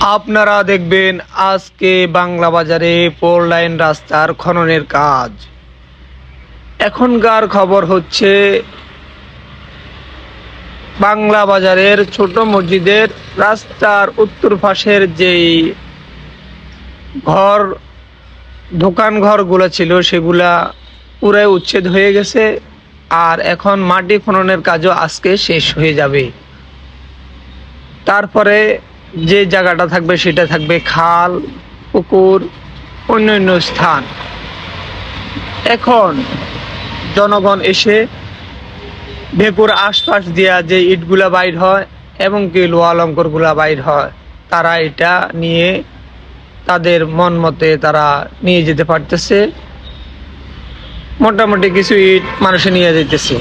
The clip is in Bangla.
আপনারা দেখবেন আজকে বাংলা বাজারে 4 লাইন রাস্তার খননের কাজ। এখনকার খবর হচ্ছে বাংলা বাজারের ছোট মসজিদের রাস্তার উত্তর পাশের যেই ঘর দোকান ঘরগুলো ছিল সেগুলা পুরাই উচ্ছেদ হয়ে গেছে, আর এখন মাটি খননের কাজও আজকে শেষ হয়ে যাবে। তারপরে যে জায়গাটা থাকবে সেটা থাকবে খাল, পুকুর, অন্যান্য স্থান। এখন জনগণ এসে ভেপুর আশপাশ দিয়া যে ইটগুলা বাইর হয় এবং কি লোহা লঙ্করগুলা বাইর হয়, তারা এটা নিয়ে তাদের মন মতে তারা নিয়ে যেতে পারতেছে। মোটামুটি কিছু ইট মানুষে নিয়ে যেতেছে।